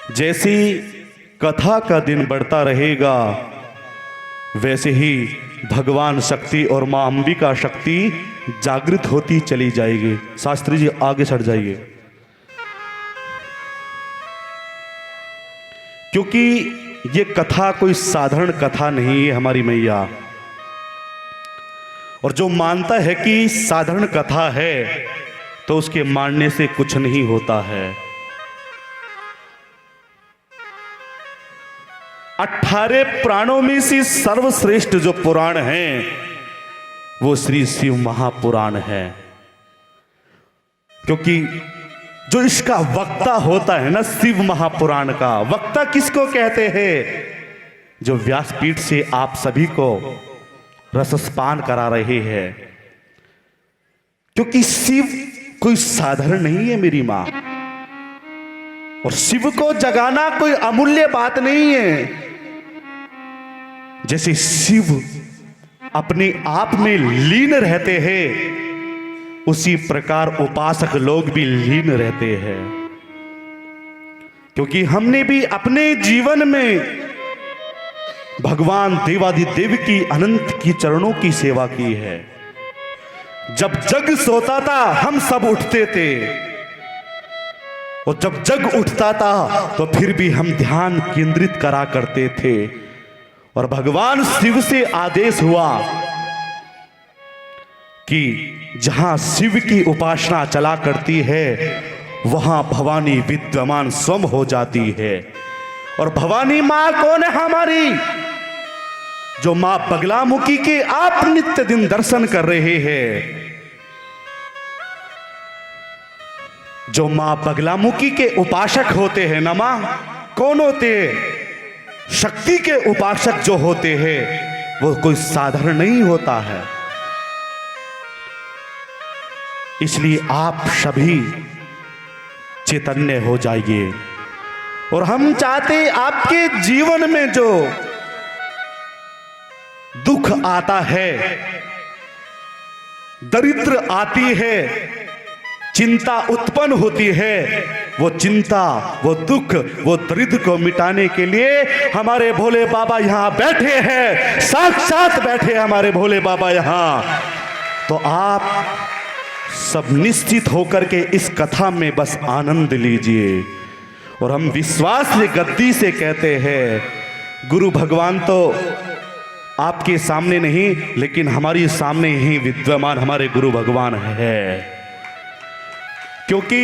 जैसी कथा का दिन बढ़ता रहेगा वैसे ही भगवान शक्ति और मां अंबिका शक्ति जागृत होती चली जाएगी। शास्त्री जी आगे सट जाइए, क्योंकि ये कथा कोई साधारण कथा नहीं है हमारी मैया। और जो मानता है कि साधारण कथा है तो उसके मानने से कुछ नहीं होता है। 18 पुराणों में से सर्वश्रेष्ठ जो पुराण है वो श्री शिव महापुराण है, क्योंकि जो इसका वक्ता होता है ना, शिव महापुराण का वक्ता किसको कहते हैं? जो व्यासपीठ से आप सभी को रसपान करा रहे हैं, क्योंकि शिव कोई साधारण नहीं है मेरी मां। और शिव को जगाना कोई अमूल्य बात नहीं है। जैसे शिव अपने आप में लीन रहते हैं उसी प्रकार उपासक लोग भी लीन रहते हैं, क्योंकि हमने भी अपने जीवन में भगवान देवाधिदेव की अनंत की चरणों की सेवा की है। जब जग सोता था हम सब उठते थे, और जब जग उठता था तो फिर भी हम ध्यान केंद्रित करा करते थे। और भगवान शिव से आदेश हुआ कि जहां शिव की उपासना चला करती है वहां भवानी विद्यमान स्वयं हो जाती है। और भवानी मां कौन है हमारी? जो मां बगलामुखी के आप नित्य दिन दर्शन कर रहे हैं, जो मां बगलामुखी के उपासक होते हैं ना, मां कौन होते हैं? शक्ति के उपासक जो होते हैं वो कोई साधारण नहीं होता है। इसलिए आप सभी चैतन्य हो जाइए। और हम चाहते आपके जीवन में जो दुख आता है, दरिद्र आती है, चिंता उत्पन्न होती है, वो चिंता, वो दुख, वो दरिद्र को मिटाने के लिए हमारे भोले बाबा यहां बैठे हैं, साक्षात बैठे हमारे भोले बाबा यहां। तो आप सब निश्चित होकर के इस कथा में बस आनंद लीजिए। और हम विश्वास से गद्दी से कहते हैं, गुरु भगवान तो आपके सामने नहीं लेकिन हमारी सामने ही विद्यमान हमारे गुरु भगवान है। क्योंकि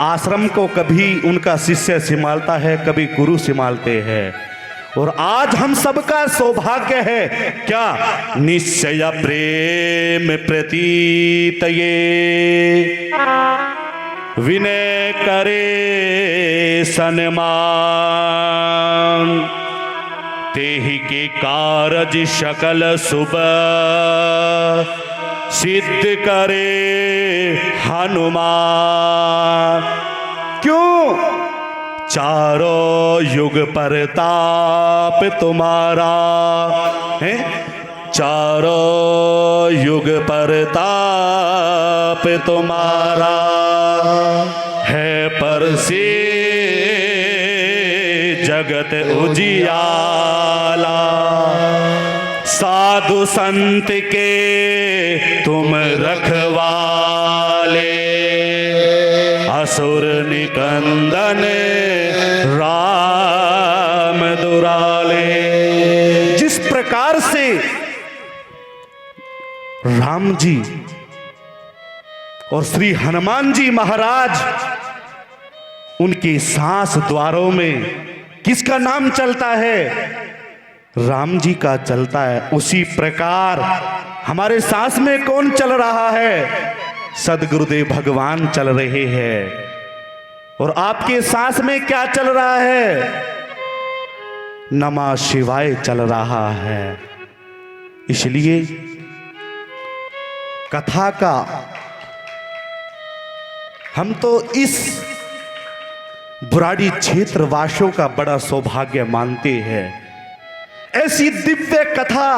आश्रम को कभी उनका शिष्य संभालता है, कभी गुरु संभालते हैं। और आज हम सबका सौभाग्य है क्या? निश्चय प्रेम प्रतीत ये विनय करे सन्मान, तेहि के कारज सकल शुभ सिद्ध करे हनुमान। क्यों? चारों युग प्रताप तुम्हारा है, चारों युग प्रताप तुम्हारा है, परसे जगत उजियाला। साधु संत के तुम रखवाले, असुर निकंदन राम दुराले। जिस प्रकार से राम जी और श्री हनुमान जी महाराज उनके सांस द्वारों में किसका नाम चलता है? राम जी का चलता है। उसी प्रकार हमारे सांस में कौन चल रहा है? सदगुरुदेव भगवान चल रहे हैं। और आपके सांस में क्या चल रहा है? नमः शिवाय चल रहा है। इसलिए कथा का हम तो इस बुराड़ी क्षेत्र वासियों का बड़ा सौभाग्य मानते हैं। ऐसी दिव्य कथा,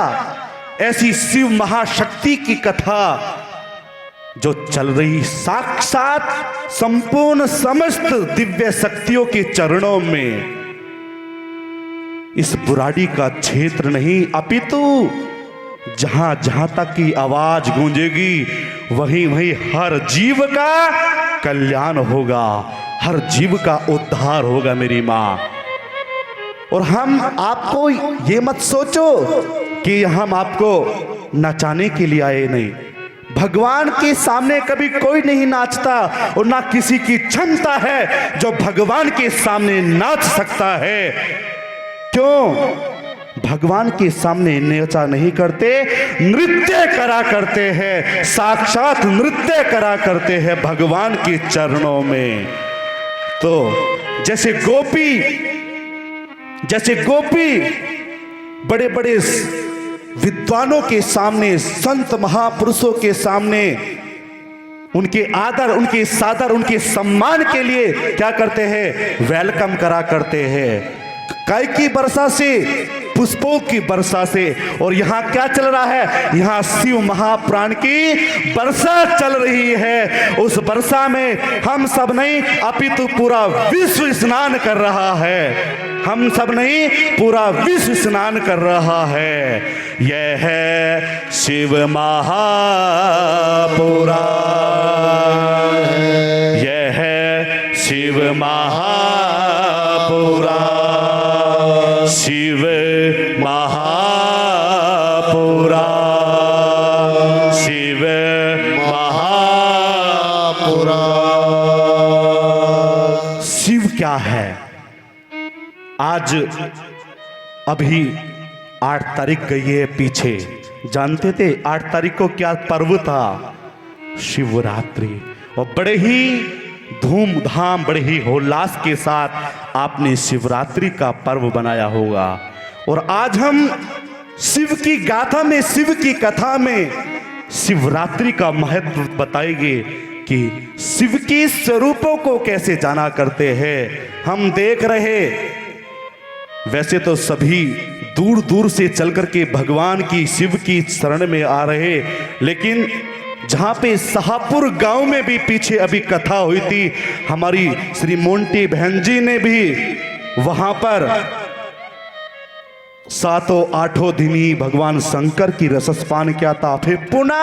ऐसी शिव महाशक्ति की कथा जो चल रही साक्षात संपूर्ण समस्त दिव्य शक्तियों के चरणों में इस बुराड़ी का क्षेत्र नहीं, अपितु जहां जहां तक की आवाज गूंजेगी वहीं वहीं हर जीव का कल्याण होगा, हर जीव का उद्धार होगा मेरी मां। और हम आपको ये मत सोचो कि हम आपको नचाने के लिए आए, नहीं। भगवान के सामने कभी कोई नहीं नाचता और ना किसी की क्षमता है जो भगवान के सामने नाच सकता है। क्यों? भगवान के सामने नचा नहीं करते, नृत्य करा करते हैं, साक्षात नृत्य करा करते हैं भगवान के चरणों में। तो जैसे गोपी बड़े बड़े विद्वानों के सामने, संत महापुरुषों के सामने उनके आदर, उनके सादर, उनके सम्मान के लिए क्या करते हैं? वेलकम करा करते हैं, काय की वर्षा से, पुष्पों की वर्षा से। और यहाँ क्या चल रहा है? यहाँ शिव महाप्राण की वर्षा चल रही है। उस वर्षा में हम सब नहीं अपितु पूरा विश्व स्नान कर रहा है, हम सब नहीं पूरा विश्व स्नान कर रहा है। यह है शिव महापुराण, यह है शिव महापुराण, शिव महापुराण, शिव महापुराण। शिव क्या है? आज अभी 8 तारीख गई है पीछे, जानते थे 8 तारीख को क्या पर्व था? शिवरात्रि। और बड़े ही धूमधाम, बड़े ही उल्लास के साथ आपने शिवरात्रि का पर्व बनाया होगा। और आज हम शिव की गाथा में, शिव की कथा में शिवरात्रि का महत्व बताएंगे कि शिव के स्वरूपों को कैसे जाना करते हैं। हम देख रहे, वैसे तो सभी दूर दूर से चल करके भगवान की, शिव की शरण में आ रहे, लेकिन जहां पे शाहपुर गांव में भी पीछे अभी कथा हुई थी, हमारी श्री मोंटी बहन जी ने भी वहां पर 7-8 दिन ही भगवान शंकर की रसपान किया था। फिर पुनः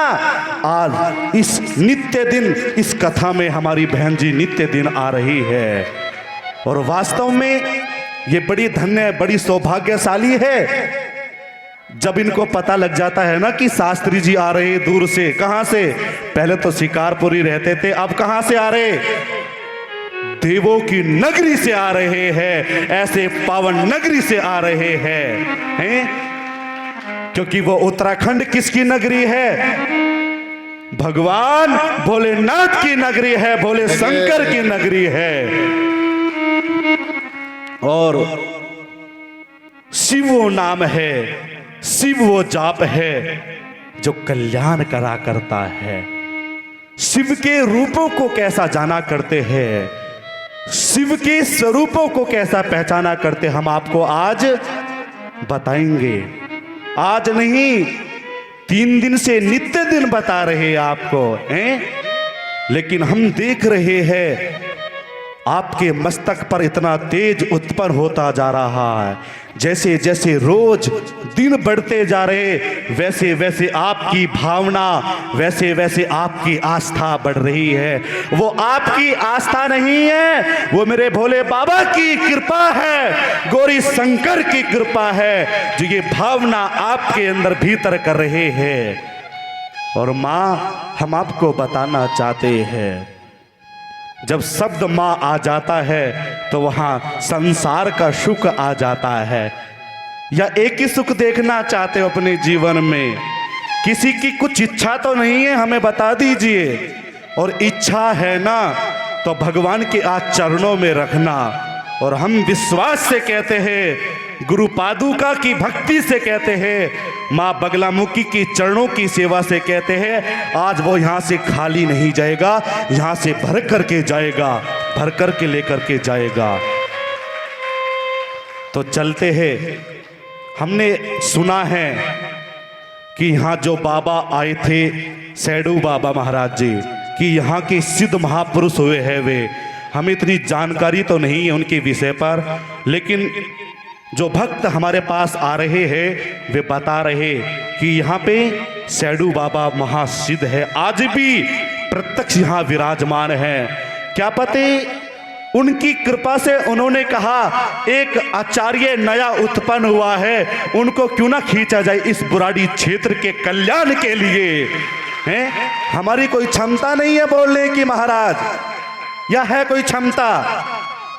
आज इस नित्य दिन, इस कथा में हमारी बहन जी नित्य दिन आ रही है। और वास्तव में ये बड़ी धन्य, बड़ी सौभाग्यशाली है जब इनको पता लग जाता है ना कि शास्त्री जी आ रहे दूर से। कहां से? पहले तो शिकारपुरी रहते थे, अब कहां से आ रहे? देवों की नगरी से आ रहे हैं, ऐसे पावन नगरी से आ रहे हैं, क्योंकि वो उत्तराखंड किसकी नगरी है? भगवान भोलेनाथ की नगरी है, भोले शंकर की नगरी है। और शिव वो नाम है, शिव वो जाप है जो कल्याण करा करता है। शिव के रूपों को कैसा जाना करते हैं, शिव के स्वरूपों को कैसा पहचाना करते, हम आपको आज बताएंगे। आज नहीं, 3 दिन से नित्य दिन बता रहे हैं आपको, हैं? लेकिन हम देख रहे हैं आपके मस्तक पर इतना तेज उत्पन्न होता जा रहा है। जैसे जैसे रोज दिन बढ़ते जा रहे, वैसे वैसे आपकी भावना, वैसे वैसे आपकी आस्था बढ़ रही है। वो आपकी आस्था नहीं है, वो मेरे भोले बाबा की कृपा है, गौरी शंकर की कृपा है, जो ये भावना आपके अंदर भीतर कर रहे हैं। और माँ, हम आपको बताना चाहते हैं, जब शब्द माँ आ जाता है तो वहां संसार का सुख आ जाता है। या एक ही सुख देखना चाहते हो अपने जीवन में? किसी की कुछ इच्छा तो नहीं है, हमें बता दीजिए। और इच्छा है ना तो भगवान के आज चरणों में रखना। और हम विश्वास से कहते हैं, गुरु पादुका की भक्ति से कहते हैं, माँ बगलामुखी की चरणों की सेवा से कहते हैं, आज वो यहाँ से खाली नहीं जाएगा, यहाँ से भर करके जाएगा, भर करके लेकर के जाएगा। तो चलते हैं। हमने सुना है कि यहाँ जो बाबा आए थे सैडू बाबा महाराज जी, कि यहाँ के सिद्ध महापुरुष हुए हैं वे, हमें इतनी जानकारी तो नहीं है उनके विषय पर, लेकिन जो भक्त हमारे पास आ रहे हैं वे बता रहे कि यहाँ पे सैडू बाबा महासिद्ध है, आज भी प्रत्यक्ष यहाँ विराजमान है। क्या पते उनकी कृपा से उन्होंने कहा एक आचार्य नया उत्पन्न हुआ है, उनको क्यों ना खींचा जाए इस बुराड़ी क्षेत्र के कल्याण के लिए। हैं, हमारी कोई क्षमता नहीं है बोलने की महाराज, या है कोई क्षमता?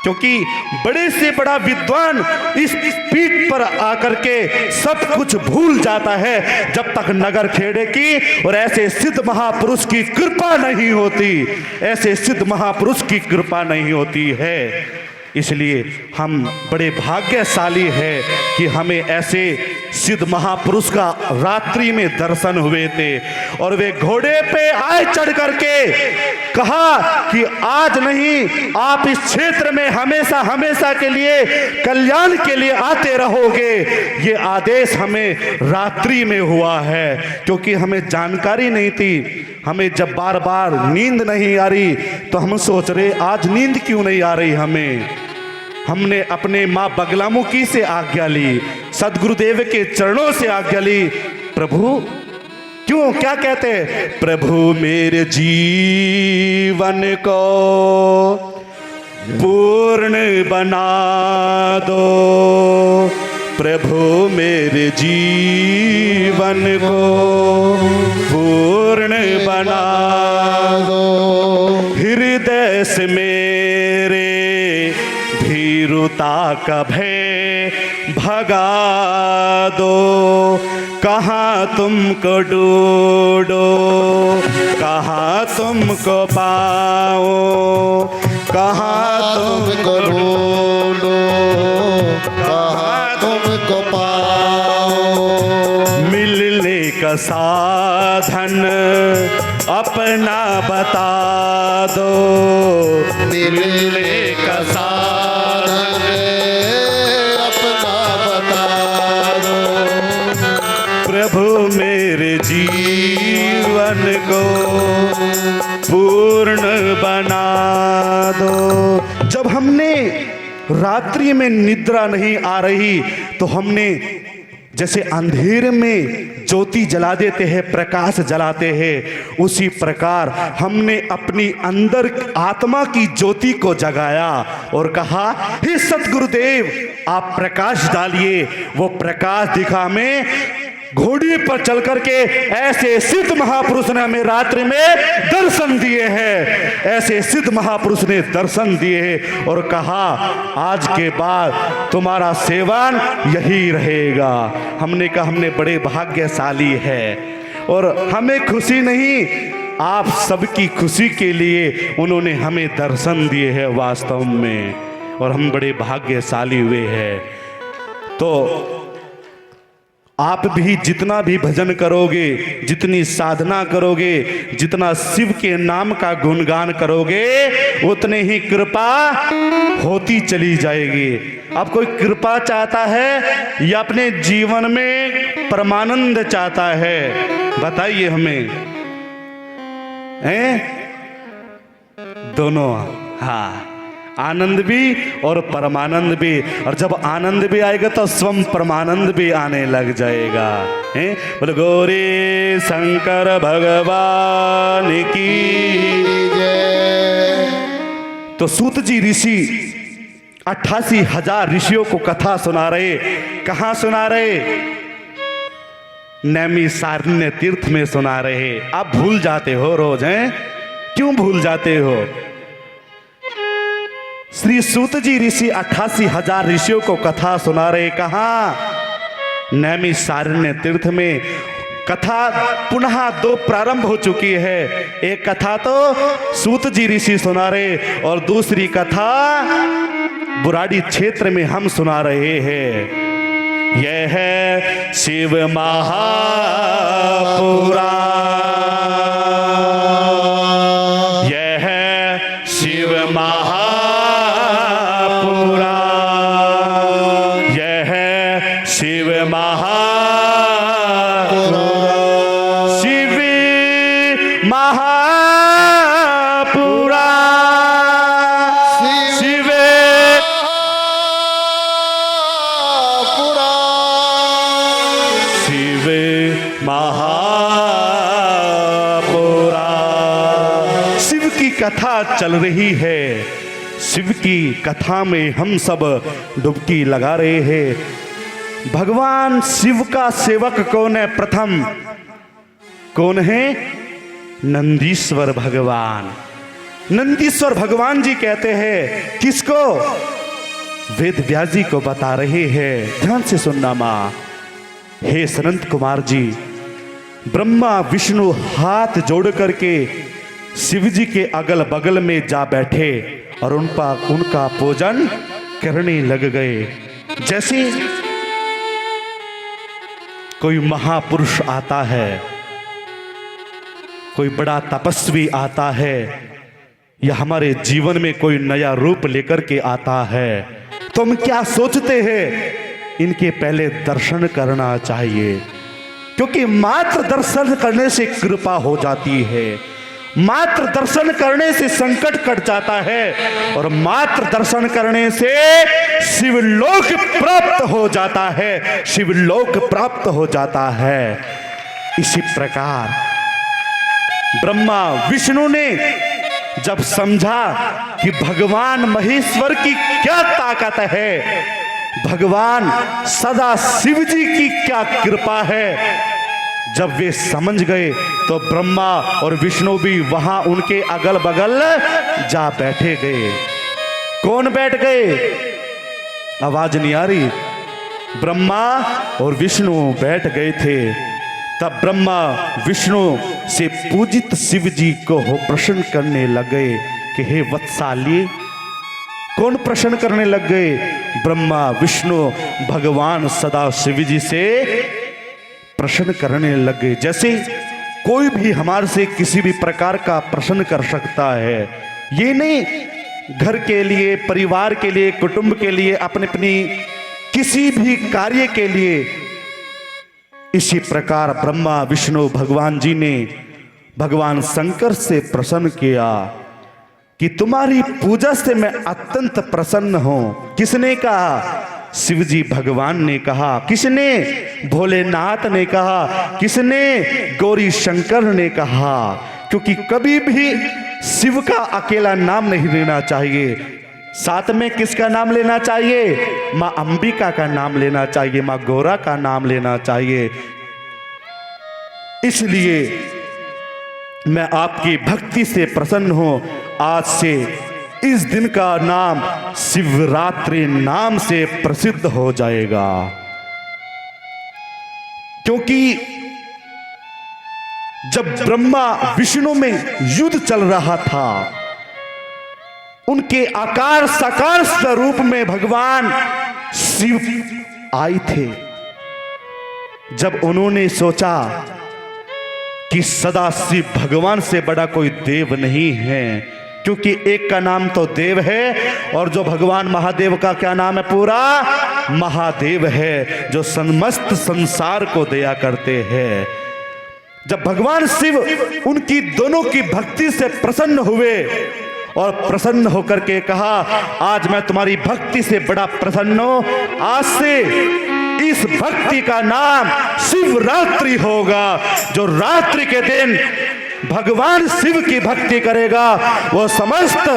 क्योंकि बड़े से बड़ा विद्वान इस पीठ पर आकर के सब कुछ भूल जाता है जब तक नगर खेड़े की और ऐसे सिद्ध महापुरुष की कृपा नहीं होती, ऐसे सिद्ध महापुरुष की कृपा नहीं होती है। इसलिए हम बड़े भाग्यशाली हैं कि हमें ऐसे सिद्ध महापुरुष का रात्रि में दर्शन हुए थे, और वे घोड़े पे आए चढ़ करके कहा कि आज नहीं, आप इस क्षेत्र में हमेशा हमेशा के लिए कल्याण के लिए आते रहोगे। ये आदेश हमें रात्रि में हुआ है, क्योंकि हमें जानकारी नहीं थी। हमें जब बार बार नींद नहीं आ रही तो हम सोच रहे आज नींद क्यों नहीं आ रही हमें। हमने अपने माँ बगलामुखी से आज्ञा ली, सदगुरुदेव के चरणों से आज्ञा ली, प्रभु क्यों, क्या कहते हैं, प्रभु मेरे जीवन को पूर्ण बना दो, प्रभु मेरे जीवन को पूर्ण बना दो, हृदय से मेरे भीरुता का भय भगा दो, कहाँ तुमको ढूंढो कहाँ तुमको पाओ, कहाँ तुमको ढूंढो कहाँ तुमको पाओ, मिलने का साधन अपना बता दो, मिलने का साधन अपना बता दो, प्रभु मेरे जीवन को पूर्ण बना दो। जब हमने रात्रि में निद्रा नहीं आ रही तो हमने जैसे अंधेरे में ज्योति जला देते हैं, प्रकाश जलाते हैं, उसी प्रकार हमने अपनी अंदर आत्मा की ज्योति को जगाया और कहा हे सतगुरुदेव आप प्रकाश डालिए। वो प्रकाश दिखा हमें, घोड़ी पर चल करके ऐसे सिद्ध महापुरुष ने हमें रात्रि में दर्शन दिए हैं, ऐसे सिद्ध महापुरुष ने दर्शन दिए हैं और कहा आज के बाद तुम्हारा सेवन यही रहेगा। हमने कहा हमने बड़े भाग्यशाली है, और हमें खुशी नहीं, आप सबकी खुशी के लिए उन्होंने हमें दर्शन दिए हैं वास्तव में, और हम बड़े भाग्यशाली हुए हैं। तो आप भी जितना भी भजन करोगे, जितनी साधना करोगे, जितना शिव के नाम का गुणगान करोगे, उतने ही कृपा होती चली जाएगी। अब कोई कृपा चाहता है या अपने जीवन में परमानंद चाहता है, बताइए हमें, हैं? दोनों, हाँ, आनंद भी और परमानंद भी, और जब आनंद भी आएगा तो स्वयं परमानंद भी आने लग जाएगा। हैं? बोले गौरी शंकर भगवान की जय। तो सूत जी ऋषि 88,000 ऋषियों को कथा सुना रहे। कहाँ सुना रहे? नैमिषारण्य तीर्थ में सुना रहे। आप भूल जाते हो रोज, हैं? क्यों भूल जाते हो? श्री सूत जी ऋषि 88,000 ऋषियों को कथा सुना रहे। कहाँ? नैमिषारण्य तीर्थ में। कथा पुनः 2 प्रारंभ हो चुकी है। एक कथा तो सूत जी ऋषि सुना रहे और दूसरी कथा बुराड़ी क्षेत्र में हम सुना रहे हैं। यह है शिव महापुराण, यह है शिव महापुराण, यह है शिव महापुराण। कथा चल रही है, शिव की कथा में हम सब डुबकी लगा रहे हैं। भगवान शिव का सेवक कौन है? प्रथम कौन है? नंदीश्वर भगवान। नंदीश्वर भगवान जी कहते हैं किसको? वेद व्यास जी को बता रहे हैं। ध्यान से सुनना मां। हे सनंत कुमार जी, ब्रह्मा विष्णु हाथ जोड़ करके शिव जी के अगल बगल में जा बैठे और उनका पूजन करने लग गए। जैसे कोई महापुरुष आता है, कोई बड़ा तपस्वी आता है, या हमारे जीवन में कोई नया रूप लेकर के आता है, तो हम क्या सोचते हैं? इनके पहले दर्शन करना चाहिए, क्योंकि मात्र दर्शन करने से कृपा हो जाती है, मात्र दर्शन करने से संकट कट जाता है, और मात्र दर्शन करने से शिवलोक प्राप्त हो जाता है, शिवलोक प्राप्त हो जाता है। इसी प्रकार ब्रह्मा विष्णु ने जब समझा कि भगवान महेश्वर की क्या ताकत है, भगवान सदा शिव जी की क्या कृपा है, जब वे समझ गए तो ब्रह्मा और विष्णु भी वहां उनके अगल बगल जा बैठे गए। कौन बैठ गए? आवाज नहीं आ रही। ब्रह्मा और विष्णु बैठ गए थे। तब ब्रह्मा विष्णु से पूजित शिव जी को प्रश्न करने लगे कि हे वत्साली। कौन प्रश्न करने लग गए? ब्रह्मा विष्णु भगवान सदा शिव जी से प्रश्न करने लग गए। जैसे कोई भी हमारे से किसी भी प्रकार का प्रश्न कर सकता है, ये नहीं घर के लिए, परिवार के लिए, कुटुंब के लिए, अपने अपनी किसी भी कार्य के लिए। इसी प्रकार ब्रह्मा विष्णु भगवान जी ने भगवान शंकर से प्रश्न किया कि तुम्हारी पूजा से मैं अत्यंत प्रसन्न हूं। किसने कहा? शिव जी भगवान ने कहा। किसने? भोलेनाथ ने कहा। किसने? गौरी शंकर ने कहा। क्योंकि कभी भी शिव का अकेला नाम नहीं लेना चाहिए, साथ में किसका नाम लेना चाहिए? मां अंबिका का नाम लेना चाहिए, मां गौरा का नाम लेना चाहिए। इसलिए मैं आपकी भक्ति से प्रसन्न हूं। आज से इस दिन का नाम शिवरात्रि नाम से प्रसिद्ध हो जाएगा, क्योंकि जब ब्रह्मा विष्णु में युद्ध चल रहा था, उनके आकार साकार स्वरूप में भगवान शिव आए थे। जब उन्होंने सोचा कि सदा शिव भगवान से बड़ा कोई देव नहीं है, क्योंकि एक का नाम तो देव है, और जो भगवान महादेव का क्या नाम है? पूरा महादेव है, जो समस्त संसार को दया करते हैं। जब भगवान शिव उनकी दोनों की भक्ति से प्रसन्न हुए और प्रसन्न होकर के कहा, आज मैं तुम्हारी भक्ति से बड़ा प्रसन्न हूं, आज से इस भक्ति का नाम शिवरात्रि होगा। जो रात्रि के दिन भगवान शिव की भक्ति करेगा वो समस्त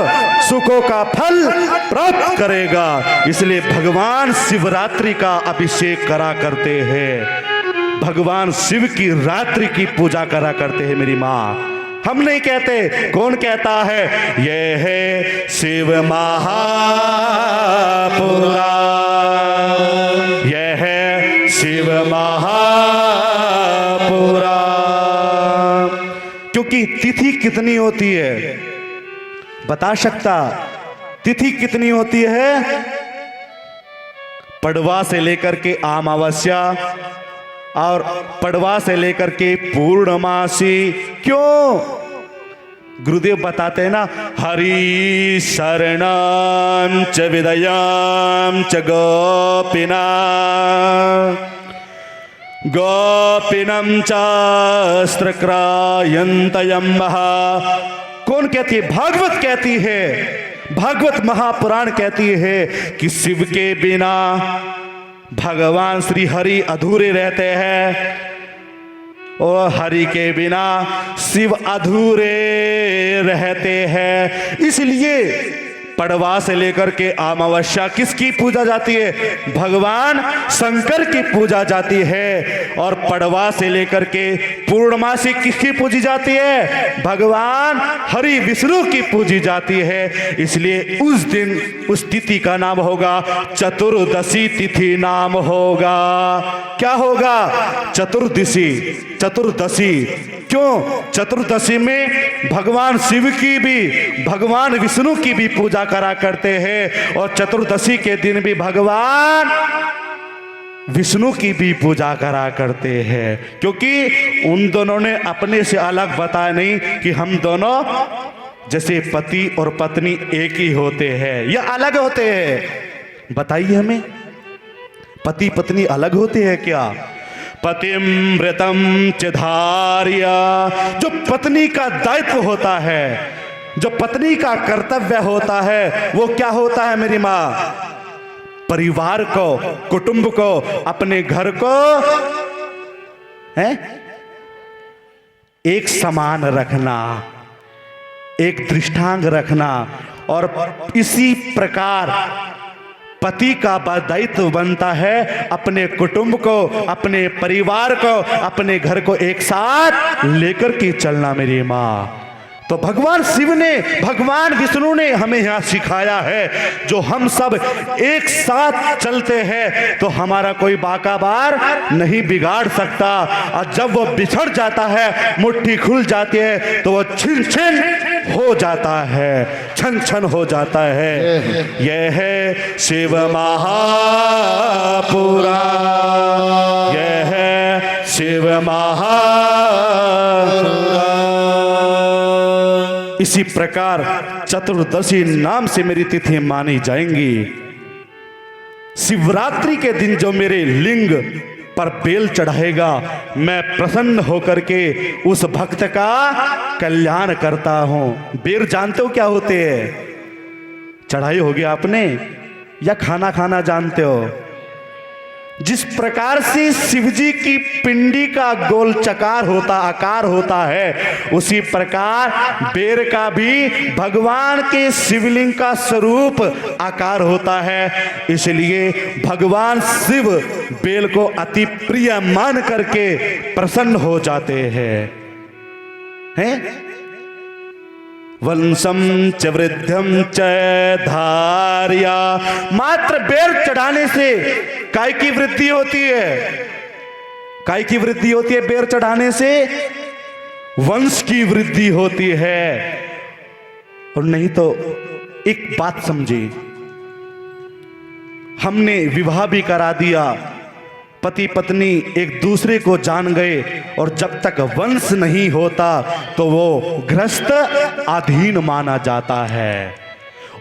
सुखों का फल प्राप्त करेगा। इसलिए भगवान शिवरात्रि का अभिषेक करा करते हैं, भगवान शिव की रात्रि की पूजा करा करते हैं मेरी माँ। हम नहीं कहते। कौन कहता है? ये है शिव महापुराण, यह है शिव महापुराण। क्योंकि तिथि कितनी होती है? बता सकता? तिथि कितनी होती है? पड़वा से लेकर के अमावस्या और पड़वा से लेकर के पूर्णमासी। क्यों? गुरुदेव बताते हैं ना, हरि शरणं च विदयं च गोपिना गोपिनम चास्त्रक्रायन्तयं महा। कौन कहती है? भागवत कहती है, भागवत महापुराण कहती है कि शिव के बिना भगवान श्री हरि अधूरे रहते हैं। और हरि के बिना शिव अधूरे रहते हैं। इसलिए पड़वा से लेकर के अमावस्या किसकी पूजा जाती है? भगवान शंकर की पूजा जाती है। और पड़वा से लेकर के पूर्णमासी किसकी पूजी जाती है? भगवान हरि विष्णु की पूजी जाती है। इसलिए उस दिन उस तिथि का नाम होगा चतुर्दशी तिथि नाम होगा। क्या होगा? चतुर्दशी। चतुर्दशी क्यों? चतुर्दशी में भगवान शिव की भी भगवान विष्णु की भी पूजा करा करते हैं और चतुर्दशी के दिन भी भगवान विष्णु की भी पूजा करा करते हैं, क्योंकि उन दोनों ने अपने से अलग बताया नहीं कि हम दोनों जैसे पति और पत्नी एक ही होते हैं या अलग होते हैं। बताइए हमें, पति पत्नी अलग होते हैं क्या? पतिमृतम चिधार्य, जो पत्नी का दायित्व होता है, जो पत्नी का कर्तव्य होता है, वो क्या होता है मेरी माँ? परिवार को, कुटुंब को, अपने घर को है एक समान रखना, एक दृष्टांत रखना। और इसी प्रकार पति का दायित्व बनता है अपने कुटुंब को, अपने परिवार को, अपने घर को एक साथ लेकर के चलना मेरी माँ। तो भगवान शिव ने, भगवान विष्णु ने हमें यहाँ सिखाया है, जो हम सब एक साथ चलते हैं तो हमारा कोई बाका बार नहीं बिगाड़ सकता। और जब वो बिछड़ जाता है, मुट्ठी खुल जाती है, तो वो छिन छिन हो जाता है, छन छन हो जाता है। यह है शिव महापुराण, यह है शिव महापुराण। इसी प्रकार चतुर्दशी नाम से मेरी तिथि मानी जाएंगी। शिवरात्रि के दिन जो मेरे लिंग पर बेल चढ़ाएगा, मैं प्रसन्न होकर के उस भक्त का कल्याण करता हूं। बेल जानते हो क्या होते हैं? चढ़ाई होगी आपने या खाना खाना जानते हो? जिस प्रकार से शिवजी की पिंडी का गोल चकार होता, आकार होता है, उसी प्रकार बेर का भी भगवान के शिवलिंग का स्वरूप आकार होता है। इसलिए भगवान शिव बेल को अति प्रिय मान करके प्रसन्न हो जाते हैं? वंशम च वृद्धम च धार्या, मात्र बेर चढ़ाने से काय की वृद्धि होती है? काय की वृद्धि होती है? बेर चढ़ाने से वंश की वृद्धि होती है। और नहीं तो एक बात समझिए, हमने विवाह भी करा दिया, पति पत्नी एक दूसरे को जान गए, और जब तक वंश नहीं होता तो वो गृहस्थ अधीन माना जाता है।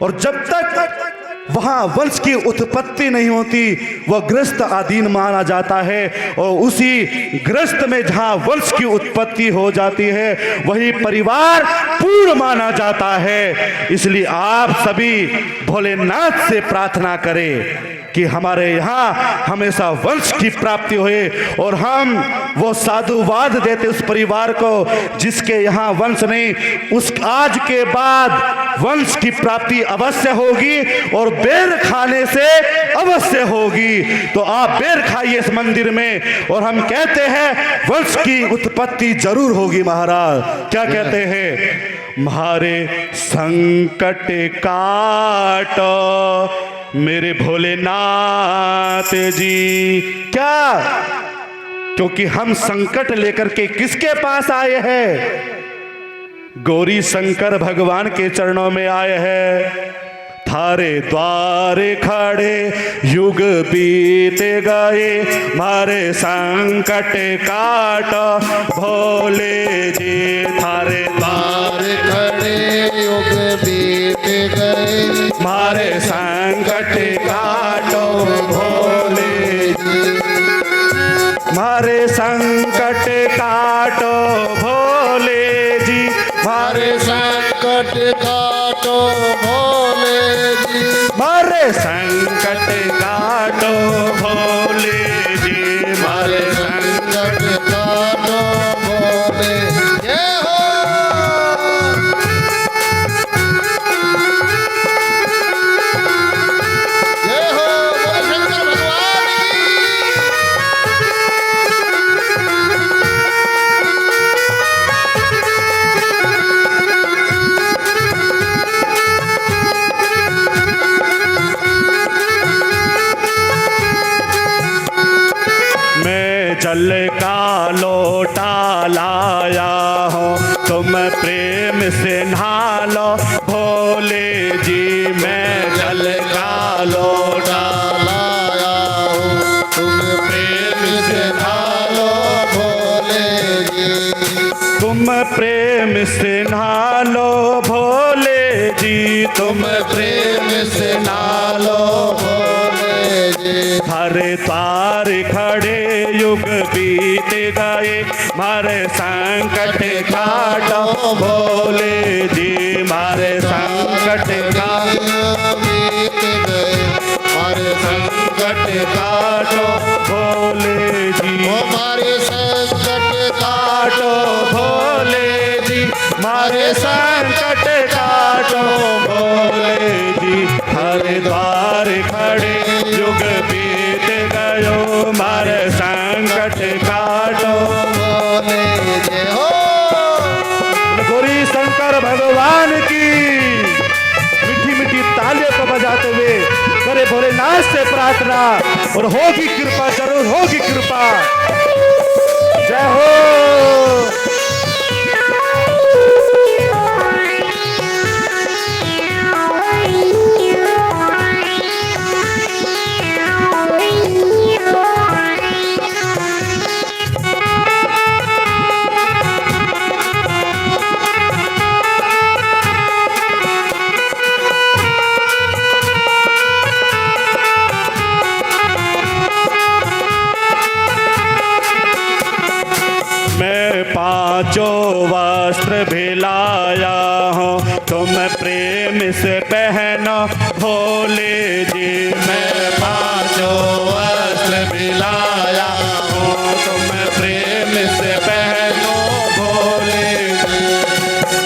और जब तक वहां वंश की उत्पत्ति नहीं होती, वह गृहस्थ अधीन माना जाता है। और उसी गृहस्थ में जहां वंश की उत्पत्ति हो जाती है, वही परिवार पूर्ण माना जाता है। इसलिए आप सभी भोलेनाथ से प्रार्थना करें कि हमारे यहाँ हमेशा वंश की प्राप्ति होए, और हम वो साधुवाद देते उस परिवार को जिसके यहाँ वंश नहीं, उस आज के बाद वंश की प्राप्ति अवश्य होगी और बेर खाने से अवश्य होगी। तो आप बेर खाइए इस मंदिर में, और हम कहते हैं वंश की उत्पत्ति जरूर होगी। महाराज क्या कहते हैं? मारे संकट काटो मेरे भोलेनाथ जी। क्या? क्योंकि हम संकट लेकर के किसके पास आए हैं? गौरी शंकर भगवान के चरणों में आए हैं। थारे द्वारे खड़े युग बीत गए, मारे संकट काट भोले जी। थारे द्वारे खड़े युग बीत गए, मारे संकट काटो भोले जी। मारे संकट काटो भोले जी। मारे संकट काटो भोले जी। मारे संकट काटो भोले जी। मारे संकट काटो जल का लोटा लाया हूँ, तुम प्रेम से नहा लो भोले जी। मैं जल का लोटा लाया हूँ, तुम प्रेम से नहा लो भोले जी। तुम प्रेम से नहा लो भोले जी, तुम प्रेम से नहा लो भोले जी। हरिद्वार खड़े युग बीत गए, मारे संकट काटो भोले जी। मारे संकट काटो, बीत गए हमारे संकट काटो भोले जी। हमारे संकट काटो भोले जी, मारे संकट काटो भोले जी। हरिद्वार खड़े युग बीत गयो, मारे संकट काटो भोले जी हो। गौरी शंकर भगवान की मीठी मीठी तालियों को बजाते हुए करे भोलेनाथ से प्रार्थना, और होगी कृपा, जरूर होगी कृपा। जय हो। मैं पांचों वस्त्र भिलाया हूँ, तुम प्रेम से पहनो भोले जी। मैं पांचों वस्त्र भिलाया हूँ, तुम प्रेम से पहनो भोले जी।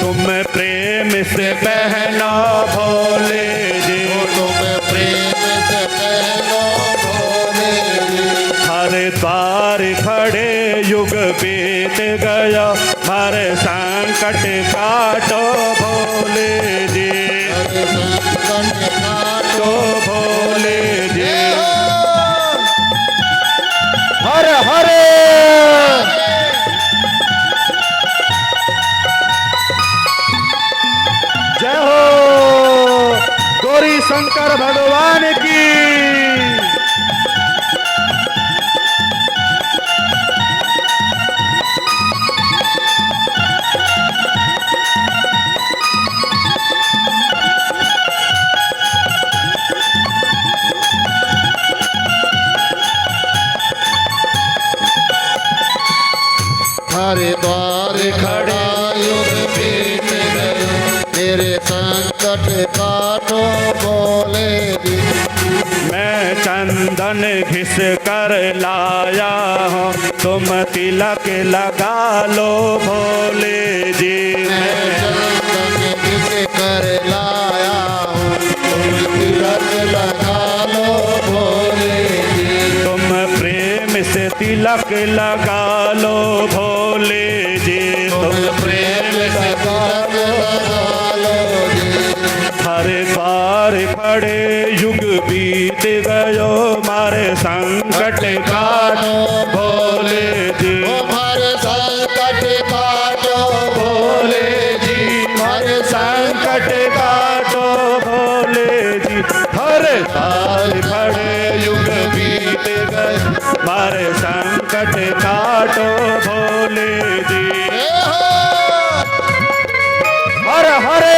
तुम प्रेम से पहनो भोले जी। तुम प्रेम से पहनो भोले जी। हरिद्वार खड़े युग बीत गया, मारे संकट काटो भोले जी। संकट काटो तो भोले जी। हो। हर हरे जय हो गौरी शंकर भगवान की। हरिद्वार खड़ा युग बीत गए, मेरे संकट काटो भोले जी। मैं चंदन घिस कर लाया हूँ, तुम तिलक लगा लो भोले जी। मैं चंदन घिस कर लाया हूँ, तुम तिलक लगा लो भोले जी। तुम प्रेम से तिलक लगा लो भोले जी। तुम प्रेम से तिलक लगा लो जी। हरिद्वार खड़े युग बीत गयो, मारे संकट काटो भोले जी। हमारे संकट काटो भोले जी, मारे संकट काटो भोले जी। हरिद्वार खड़े युग बीत गए, मारे संकट काटो भोले जी। हर हरे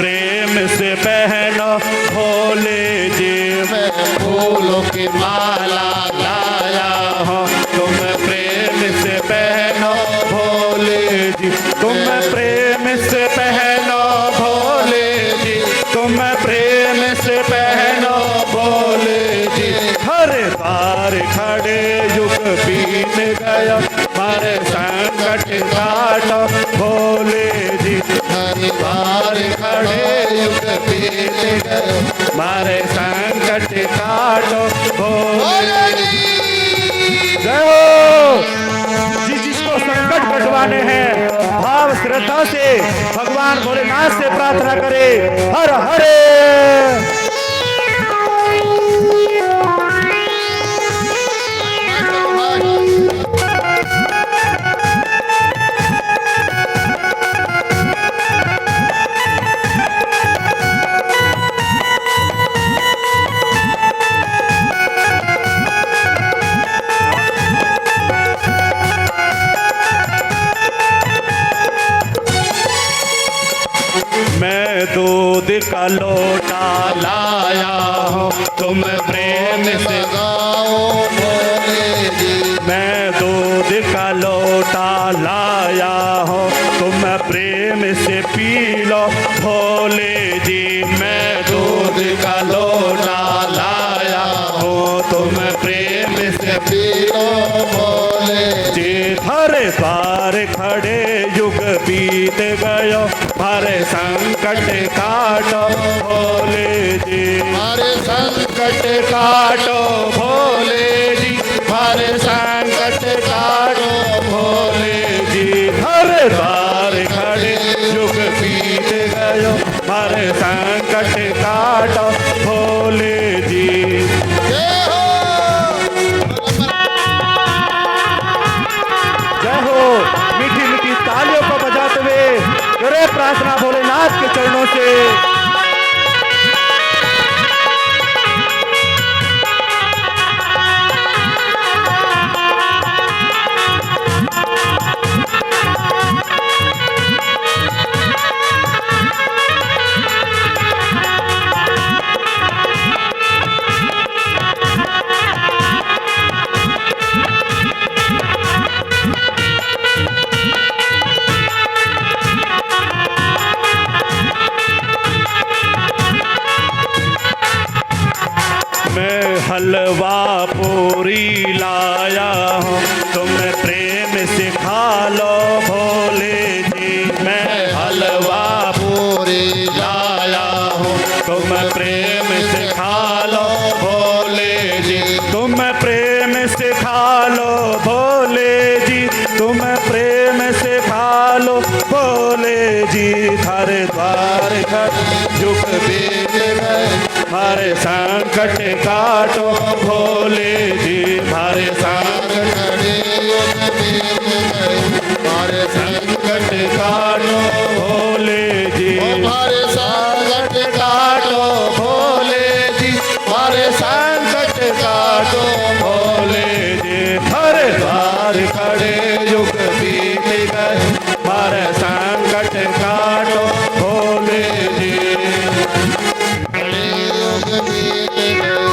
प्रेम से पहनो भोले जी। मैं फूलों की माला लाया हूँ तुम प्रेम से पहनो भोले जी। तुम प्रेम से पहनो भोले जी। तुम प्रेम से पहनो भोले जी। हर बार खड़े युग बीत गया हमारे संकट काटो भोले जी। हर बार खड़े युग बीत गए हमारे संकट काटो भोले जी। जय हो। जिसको संकट कटवाने हैं भाव श्रद्धा से भगवान भोलेनाथ से प्रार्थना करे। हर हरे मैं दूध का लोटा लाया हूँ तुम प्रेम से गाओ भोले जी। मैं दूध का लोटा लाया हूँ तुम प्रेम से पी लो भोले जी। मैं दूध का लोटा लाया हूँ तुम प्रेम से पियो भोले जी। जी। हर बार खड़े युग बीत गयो हरे संकट काटो भोले जी। हमारे संकट काटो भोले जी। हरे संकट काटो भोले जी। हर बार खड़े युग बीत गयो हरे संकट काटो भोले जी। जय हो। जय हो। मीठी मीठी तालियों को बजाते हुए करे प्रार्थना भोलेनाथ के चरणों से। मैं हलवा पूरी लाया हूँ तुम प्रेम से खा लो भोले जी। मैं हलवा पूरी लाया हूँ तुम प्रेम से खा लो भोले जी। तुम प्रेम से खा लो भोले जी। तुम प्रेम से खा लो भोले जी। हर द्वार युग बीत गए हमारे संकट काटो भोले जी। हमारे संकट खड़े युग बीत गए हमारे संकट काटो भोले जी। हमारे संकट काटो भोले जी। हमारे संकट काटो भोले जी। हर द्वार खड़े युग बीत गए हमारे संकट काटो भोले जी। खड़े युग बीत गए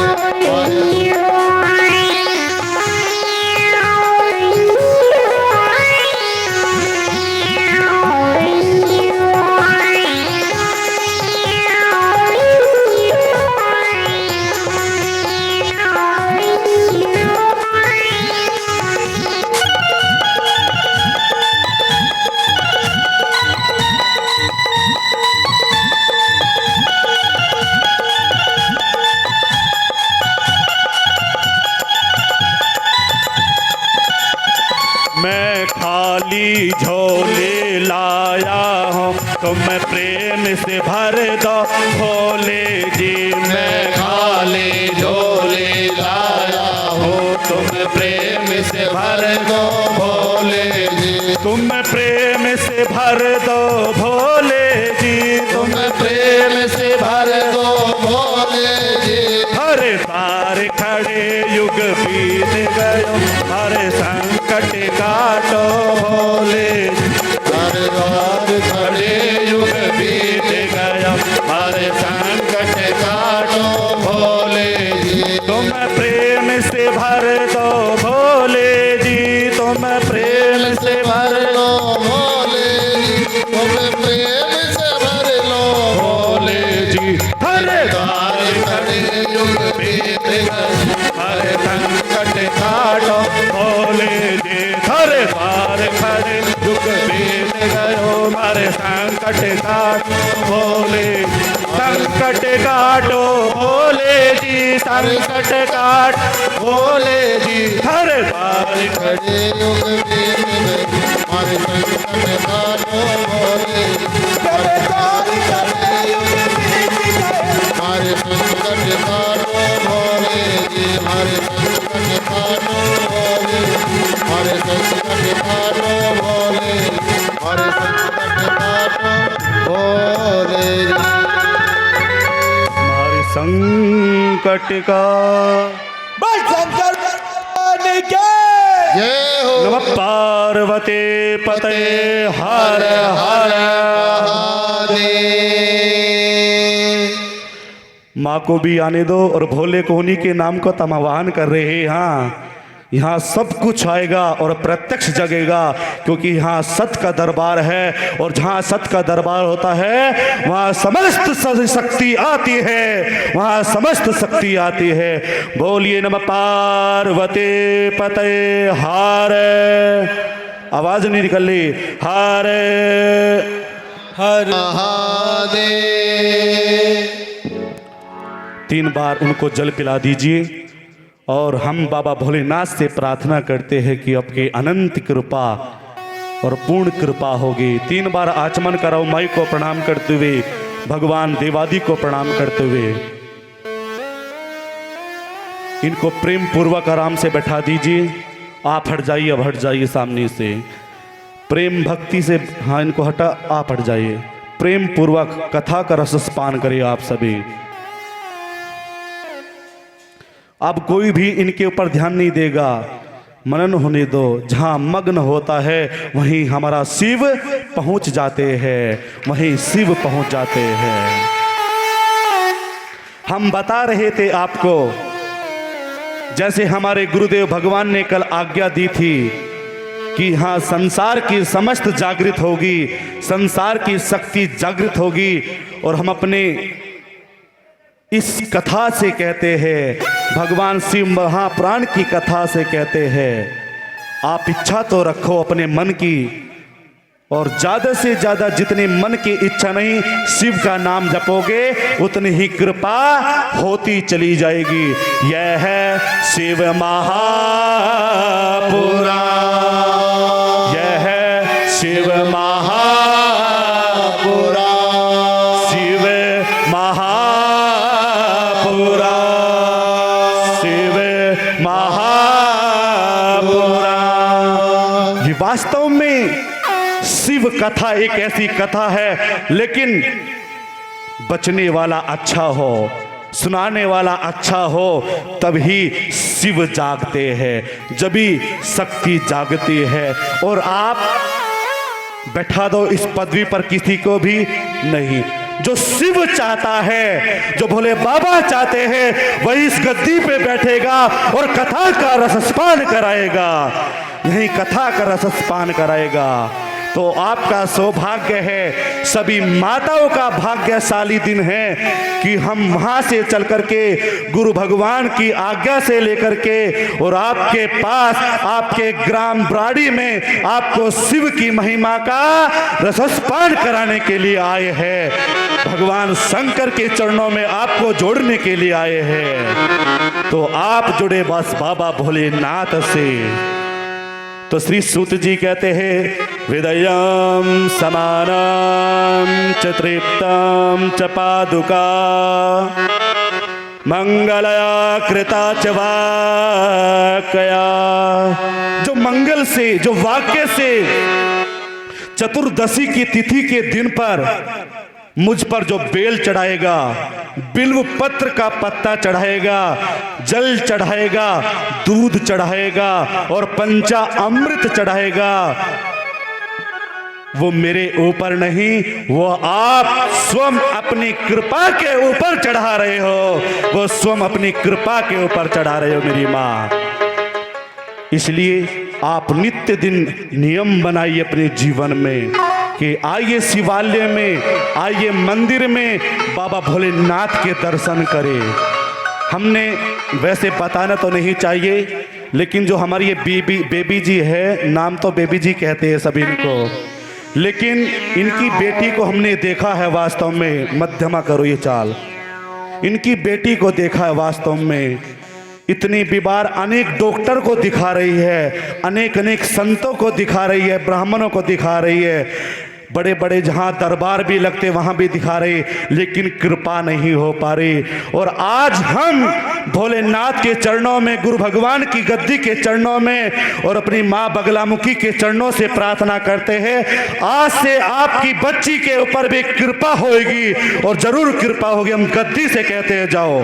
मैं खाली झोले लाया हूँ तुम प्रेम से भर दो भोले जी। मैं खाली झोले लाया हूँ तुम प्रेम से भर दो भोले जी। तुम प्रेम से भर दो भोले जी। तुम प्रेम से भर दो भोले जी। हर बार खड़े युग बीत गयो हर संकट काटो भोले। हर बार खड़े युग बीत गयो हमारे संकट काटो भोले जी। तुम प्रेम से भर दो भोले जी, तुम प्रेम से भर लो भोले जी, तुम प्रेम से भर लो भोले जी। हर द्वार खड़े युग बीत गए, हमारे संकट काटो भोले जी, हर द्वार खड़े दुख बीत गयो, हमारे संकट काटो भोले, संकट काटो भोले जी, संकट काट भोले जी, हर द्वार खड़े युग बीत गए, हमारे संकट काटो भोले जी। हमारे संकट काटो भोले जी, हमारे संकट काटो भोले जी। हमारे संकट काटो भोले जी, हमारे संकट काटो भोले जी। हमारे संकट का बल शंकर भगवान के जय हो नमः पार्वती पते हर हर। महादेव। माँ को भी आने दो और भोले को उन्हीं के नाम को तम आह्वान कर रहे हैं। हाँ, यहाँ सब कुछ आएगा और प्रत्यक्ष जगेगा, क्योंकि यहाँ सत का दरबार है, और जहाँ सत का दरबार होता है वहाँ समस्त शक्ति आती है, वहाँ समस्त शक्ति आती है। बोलिए नमः पार्वती पते हर। आवाज नहीं निकल रही। हर हर महादेव। 3 बार उनको जल पिला दीजिए, और हम बाबा भोलेनाथ से प्रार्थना करते हैं कि आपके अनंत कृपा और पूर्ण कृपा होगी। 3 बार आचमन कराओ माई को प्रणाम करते हुए, भगवान देवादि को प्रणाम करते हुए। इनको प्रेम पूर्वक आराम से बैठा दीजिए। आप हट जाइए, अब हट जाइए सामने से, प्रेम भक्ति से। हाँ, इनको हटा, आप हट जाइए। प्रेम पूर्वक कथा का रसपान करिए आप सभी। अब कोई भी इनके ऊपर ध्यान नहीं देगा, मनन होने दो। जहाँ मग्न होता है वहीं हमारा शिव पहुंच जाते हैं, वहीं शिव पहुंच जाते हैं। हम बता रहे थे आपको, जैसे हमारे गुरुदेव भगवान ने कल आज्ञा दी थी कि हाँ, संसार की समस्त जागृत होगी, संसार की शक्ति जागृत होगी। और हम अपने इस कथा से कहते हैं, भगवान शिव महापुराण की कथा से कहते हैं, आप इच्छा तो रखो अपने मन की, और ज्यादा से ज्यादा जितने मन की इच्छा नहीं शिव का नाम जपोगे उतनी ही कृपा होती चली जाएगी। यह है शिव महापुराण, यह है शिव महापुराण, शिव महापुराण, शिव महापुराण। ये वास्तव में शिव कथा एक ऐसी कथा है, लेकिन बचने वाला अच्छा हो, सुनाने वाला अच्छा हो, तभी शिव जागते हैं, जभी शक्ति जागती है। और आप बैठा दो इस पदवी पर किसी को भी नहीं। जो शिव चाहता है, जो भोले बाबा चाहते हैं, वही इस गद्दी पे बैठेगा और कथा का रसपान कराएगा, यही कथा का रसपान कराएगा। तो आपका सौभाग्य है, सभी माताओं का भाग्यशाली दिन है कि हम वहां से चल करके गुरु भगवान की आज्ञा से लेकर के और आपके पास, आपके ग्राम ब्राड़ी में आपको शिव की महिमा का रसपान कराने के लिए आए हैं। भगवान शंकर के चरणों में आपको जोड़ने के लिए आए हैं। तो आप जुड़े बस बाबा भोलेनाथ से। तो श्री सूत जी कहते हैं, विदयम समानम च तृप्तम च पादुका मंगलया कृता च वाक्या। जो मंगल से, जो वाक्य से चतुर्दशी की तिथि के दिन पर मुझ पर जो बेल चढ़ाएगा, बिल्व पत्र का पत्ता चढ़ाएगा, जल चढ़ाएगा, दूध चढ़ाएगा और पंचा अमृत चढ़ाएगा, वो मेरे ऊपर नहीं, वो आप स्वयं अपनी कृपा के ऊपर चढ़ा रहे हो, वो स्वयं अपनी कृपा के ऊपर चढ़ा रहे हो मेरी माँ। इसलिए आप नित्य दिन नियम बनाइए अपने जीवन में कि आइए शिवालय में, आइए मंदिर में बाबा भोलेनाथ के दर्शन करें। हमने वैसे बताना तो नहीं चाहिए, लेकिन जो हमारी ये बेबी जी है, नाम तो बेबी जी कहते हैं सभी इनको, लेकिन इनकी बेटी को हमने देखा है वास्तव में। मध्यमा करो ये चाल। इनकी बेटी को देखा है वास्तव में। इतनी बीमार अनेक डॉक्टर को दिखा रही है, अनेक संतों को दिखा रही है, ब्राह्मणों को दिखा रही है, बड़े बड़े जहाँ दरबार भी लगते वहाँ भी दिखा रही, लेकिन कृपा नहीं हो पा रही। और आज हम भोलेनाथ के चरणों में, गुरु भगवान की गद्दी के चरणों में और अपनी माँ बगलामुखी के चरणों से प्रार्थना करते हैं, आज से आपकी बच्ची के ऊपर भी कृपा होगी और जरूर कृपा होगी। हम गद्दी से कहते हैं जाओ,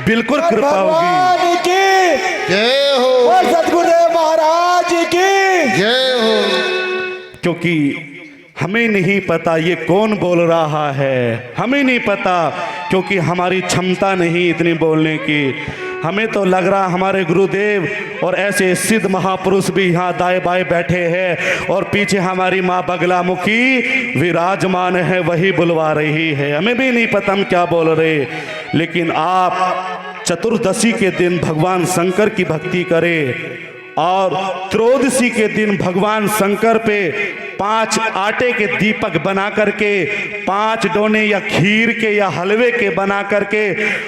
बिल्कुल कृपा होगी। भगवान की जय हो, और सतगुरुदेव महाराज की जय हो। क्योंकि हमें नहीं पता ये कौन बोल रहा है, हमें नहीं पता, क्योंकि हमारी क्षमता नहीं इतनी बोलने की। हमें तो लग रहा हमारे गुरुदेव और ऐसे सिद्ध महापुरुष भी यहाँ दाएं बाएं बैठे हैं और पीछे हमारी माँ बगलामुखी विराजमान है, वही बुलवा रही है। हमें भी नहीं पता हम क्या बोल रहे, लेकिन आप चतुर्दशी के दिन भगवान शंकर की भक्ति करें और त्रयोदशी के दिन भगवान शंकर पे 5 आटे के दीपक बना करके, 5 डोने या खीर के या हलवे के बना करके,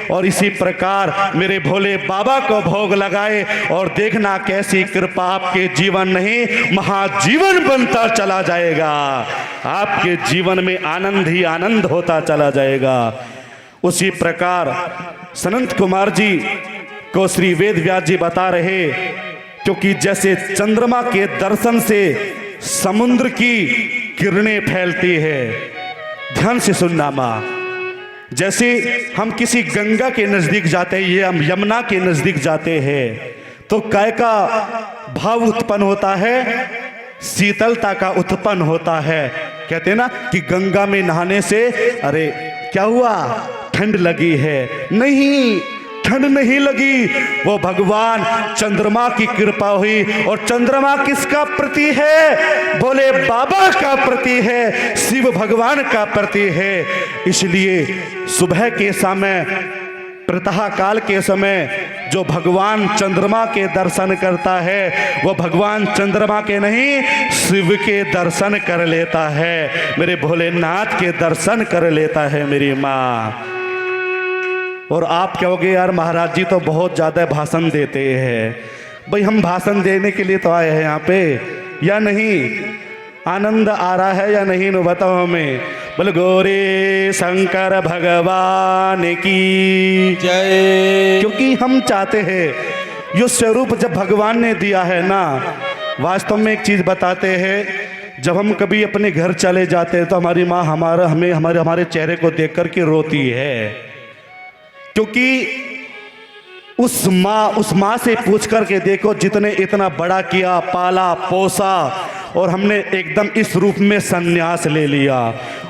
और इसी प्रकार मेरे भोले बाबा को भोग लगाए और देखना कैसी कृपा आपके जीवन नहीं महाजीवन बनता चला जाएगा। आपके जीवन में आनंद ही आनंद होता चला जाएगा। उसी प्रकार सनंत कुमार जी को श्री वेद व्यास जी बता रहे, क्योंकि जैसे चंद्रमा के दर्शन से समुद्र की किरणें फैलती है, ध्यान से सुनना माँ, जैसे हम किसी गंगा के नजदीक जाते हैं या हम यमुना के नजदीक जाते हैं तो काय का भाव उत्पन्न होता है, शीतलता का उत्पन्न होता है। कहते हैं ना कि गंगा में नहाने से अरे क्या हुआ, ठंड लगी है, नहीं ठंड नहीं लगी, वो भगवान चंद्रमा की कृपा हुई। और चंद्रमा किसका प्रति है? भोले बाबा का प्रति है, शिव भगवान का प्रति है। इसलिए सुबह के समय, प्रातः काल के समय जो भगवान चंद्रमा के दर्शन करता है वो भगवान चंद्रमा के नहीं शिव के दर्शन कर लेता है, मेरे भोलेनाथ के दर्शन कर लेता है मेरी माँ। और आप कहोगे यार महाराज जी तो बहुत ज़्यादा भाषण देते हैं। भाई हम भाषण देने के लिए तो आए हैं यहाँ पे या नहीं? आनंद आ रहा है या नहीं? नो बताओ हमें। बोल गौरी शंकर भगवान की जय। क्योंकि हम चाहते हैं यो स्वरूप जब भगवान ने दिया है ना, वास्तव में एक चीज़ बताते हैं, जब हम कभी अपने घर चले जाते हैं तो हमारी माँ हमारे चेहरे को देख कर के रोती है, क्योंकि उस माँ से पूछ कर के देखो जितने इतना बड़ा किया, पाला पोसा और हमने एकदम इस रूप में संन्यास ले लिया।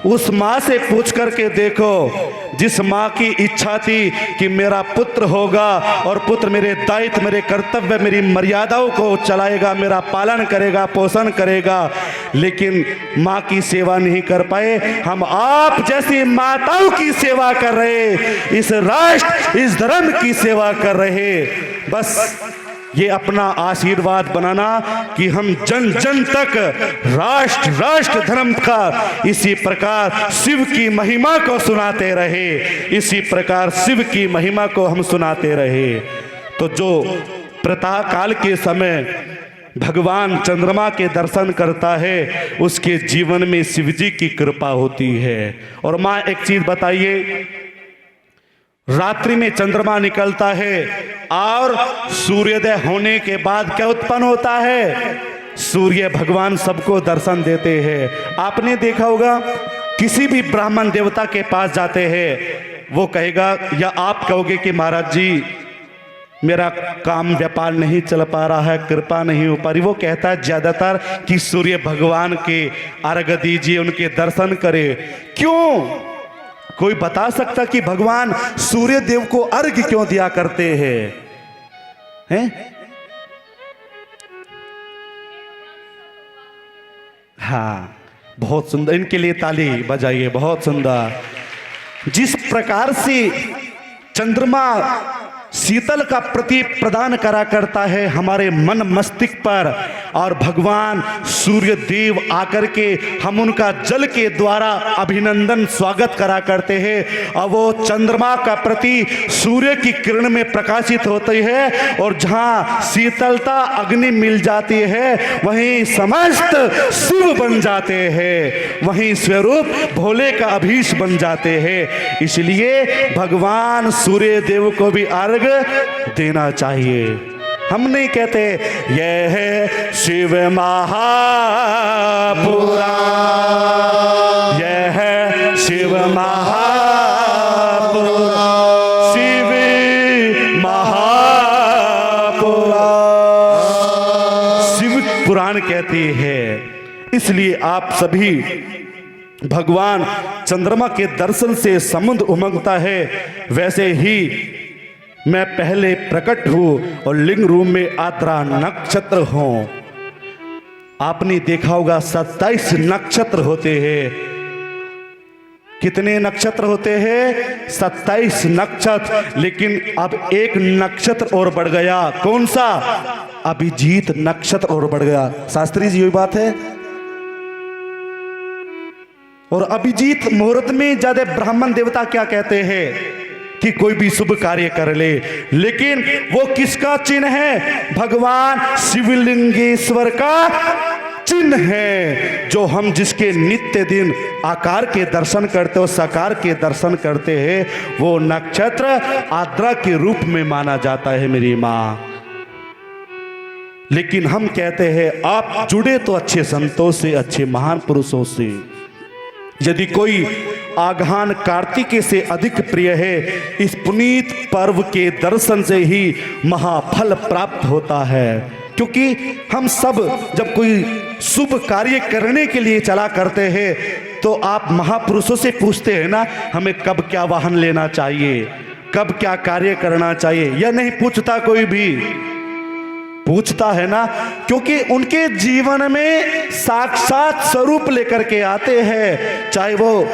उस माँ से पूछ कर के देखो जिस माँ की इच्छा थी कि मेरा पुत्र होगा और पुत्र मेरे दायित्व, मेरे कर्तव्य, मेरी मर्यादाओं को चलाएगा, मेरा पालन करेगा, पोषण करेगा, लेकिन माँ की सेवा नहीं कर पाए। हम आप जैसी माताओं की सेवा कर रहे, इस राष्ट्र, इस धर्म की सेवा कर रहे। बस ये अपना आशीर्वाद बनाना कि हम जन जन तक राष्ट्र धर्म का इसी प्रकार शिव की महिमा को सुनाते रहे, इसी प्रकार शिव की महिमा को हम सुनाते रहे। तो जो प्रातः काल के समय भगवान चंद्रमा के दर्शन करता है उसके जीवन में शिव जी की कृपा होती है। और माँ एक चीज बताइए, रात्रि में चंद्रमा निकलता है और सूर्योदय होने के बाद क्या उत्पन्न होता है? सूर्य भगवान सबको दर्शन देते हैं। आपने देखा होगा किसी भी ब्राह्मण देवता के पास जाते हैं, वो कहेगा या आप कहोगे कि महाराज जी मेरा काम व्यापार नहीं चल पा रहा है, कृपा नहीं हो पा रही, वो कहता है ज्यादातर कि सूर्य भगवान के अर्घ दीजिए, उनके दर्शन करे। क्यों? कोई बता सकता कि भगवान सूर्य देव को अर्घ क्यों दिया करते हैं? हाँ, बहुत सुंदर, इनके लिए ताली बजाइए, बहुत सुंदर। जिस प्रकार से चंद्रमा शीतल का प्रतीक प्रदान करा करता है हमारे मन मस्तिष्क पर, और भगवान सूर्य देव आकर के हम उनका जल के द्वारा अभिनंदन स्वागत करा करते हैं, और वो चंद्रमा का प्रतीक सूर्य की किरण में प्रकाशित होती है, और जहाँ शीतलता अग्नि मिल जाती है वहीं समस्त शिव बन जाते हैं, वहीं स्वरूप भोले का अभीष्ट बन जाते हैं। इसलिए भगवान सूर्य देव को भी अर्घ देना चाहिए। हम नहीं कहते यह है शिव महापुराण, यह है शिव महापुराण, शिव महापुराण, शिव पुराण कहती है। इसलिए आप सभी भगवान चंद्रमा के दर्शन से समुद्र उमंगता है, वैसे ही मैं पहले प्रकट हूं और लिंग रूप में आद्रा नक्षत्र हूं। आपने देखा होगा 27 नक्षत्र होते हैं। कितने नक्षत्र होते हैं? 27 नक्षत्र। लेकिन अब एक नक्षत्र और बढ़ गया। कौन सा? अभिजीत नक्षत्र और बढ़ गया। शास्त्री जी, यही बात है। और अभिजीत मुहूर्त में ज्यादा ब्राह्मण देवता क्या कहते हैं कि कोई भी शुभ कार्य कर ले, लेकिन वो किसका चिन्ह है? भगवान शिवलिंगेश्वर का चिन्ह है, जो हम जिसके नित्य दिन आकार के दर्शन करते हो, साकार के दर्शन करते हैं, वो नक्षत्र आद्रा के रूप में माना जाता है मेरी माँ। लेकिन हम कहते हैं आप जुड़े तो अच्छे संतों से, अच्छे महान पुरुषों से। यदि कोई आघान कार्तिके से अधिक प्रिय है, इस पुनीत पर्व के दर्शन से ही महाफल प्राप्त होता है। क्योंकि हम सब जब कोई शुभ कार्य करने के लिए चला करते हैं तो आप महापुरुषों से पूछते हैं ना, हमें कब क्या वाहन लेना चाहिए, कब क्या कार्य करना चाहिए? या नहीं पूछता? कोई भी पूछता है ना, क्योंकि उनके जीवन में साक्षात स्वरूप लेकर के आते हैं। चाहे वो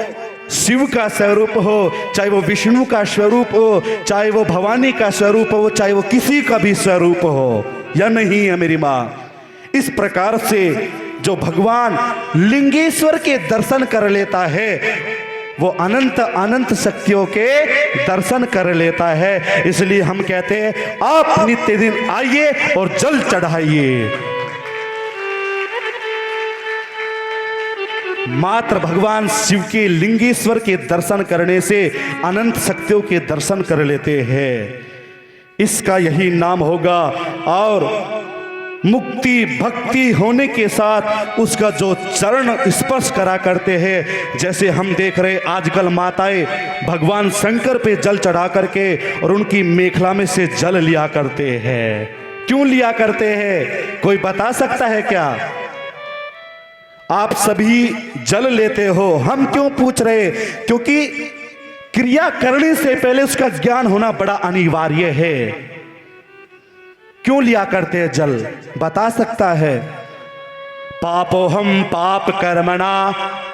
शिव का स्वरूप हो, चाहे वो विष्णु का स्वरूप हो, चाहे वो भवानी का स्वरूप हो, चाहे वो किसी का भी स्वरूप हो, या नहीं है मेरी माँ? इस प्रकार से जो भगवान लिंगेश्वर के दर्शन कर लेता है वो अनंत अनंत शक्तियों के दर्शन कर लेता है। इसलिए हम कहते हैं आप नित्य दिन आइए और जल चढ़ाइए। मात्र भगवान शिव के लिंगेश्वर के दर्शन करने से अनंत शक्तियों के दर्शन कर लेते हैं। इसका यही नाम होगा। और मुक्ति भक्ति होने के साथ उसका जो चरण स्पर्श करा करते हैं, जैसे हम देख रहे आजकल माताएं भगवान शंकर पे जल चढ़ा करके और उनकी मेखला में से जल लिया करते हैं। क्यों लिया करते हैं? कोई बता सकता है क्या? आप सभी जल लेते हो, हम क्यों पूछ रहे? क्योंकि क्रिया करने से पहले उसका ज्ञान होना बड़ा अनिवार्य है। क्यों लिया करते हैं जल? बता सकता है? पापो हम पाप कर्मणा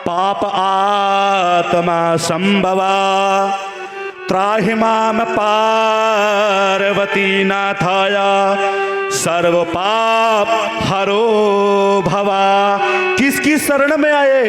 पाप आत्मा संभवा त्राहि माम पार्वती नाथाया सर्व पाप हरो भवा। किसकी शरण में आए?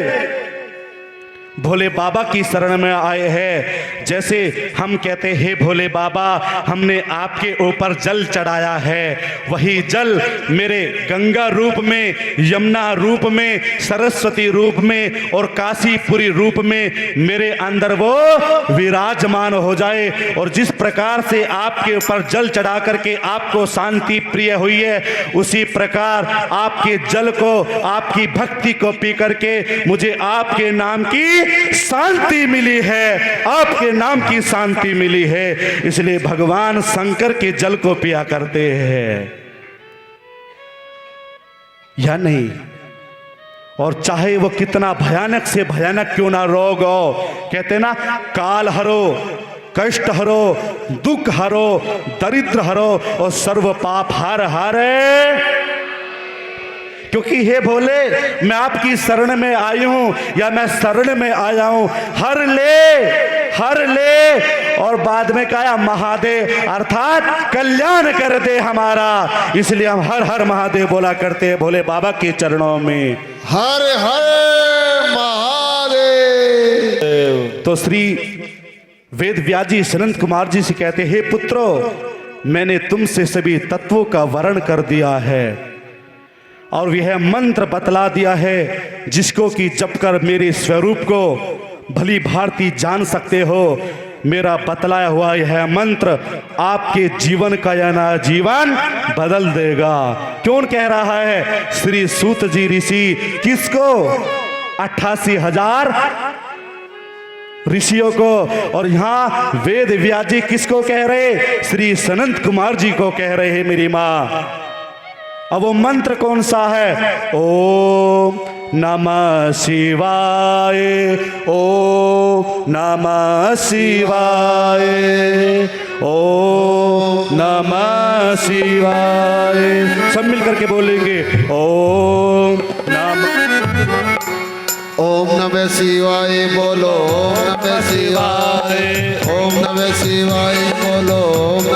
भोले बाबा की शरण में आए हैं। जैसे हम कहते हैं हे भोले बाबा, हमने आपके ऊपर जल चढ़ाया है, वही जल मेरे गंगा रूप में, यमुना रूप में, सरस्वती रूप में और काशीपुरी रूप में मेरे अंदर वो विराजमान हो जाए। और जिस प्रकार से आपके ऊपर जल चढ़ा करके आपको शांति प्रिय हुई है, उसी प्रकार आपके जल को, आपकी भक्ति को पी करके मुझे आपके नाम की शांति मिली है, आपके नाम की शांति मिली है, इसलिए भगवान शंकर के जल को पिया करते हैं या नहीं। और चाहे वो कितना भयानक से भयानक क्यों ना रोग हो, कहते ना काल हरो, कष्ट हरो, दुख हरो, दरिद्र हरो और सर्व पाप हार हारे। क्योंकि हे भोले, मैं आपकी शरण में आई हूं या मैं शरण में आया हूं, हर ले और बाद में कहा महादेव अर्थात कल्याण कर दे हमारा। इसलिए हम हर हर महादेव बोला करते हैं भोले बाबा के चरणों में। हर हर महादेव। तो श्री वेद व्यास जी सनंत कुमार जी से कहते, हे पुत्रो, मैंने तुमसे सभी तत्वों का वर्ण कर दिया है और यह मंत्र बतला दिया है जिसको कि जप कर मेरे स्वरूप को भली भांति जान सकते हो। मेरा बतलाया हुआ यह मंत्र आपके जीवन का या ना जीवन बदल देगा। कौन कह रहा है? श्री सूत जी ऋषि। किसको? 88,000 ऋषियों को। और यहां वेद व्यास जी किसको कह रहे? श्री सनंत कुमार जी को कह रहे हैं मेरी मां। अब वो मंत्र कौन सा है? ओम नमः शिवाय, ओम नमः शिवाय, ओम नमः शिवाय। सब मिल करके बोलेंगे ओम नमः शिवाय। बोलो ओम नमः शिवाय। ओम नमः शिवाय। बोलो ओम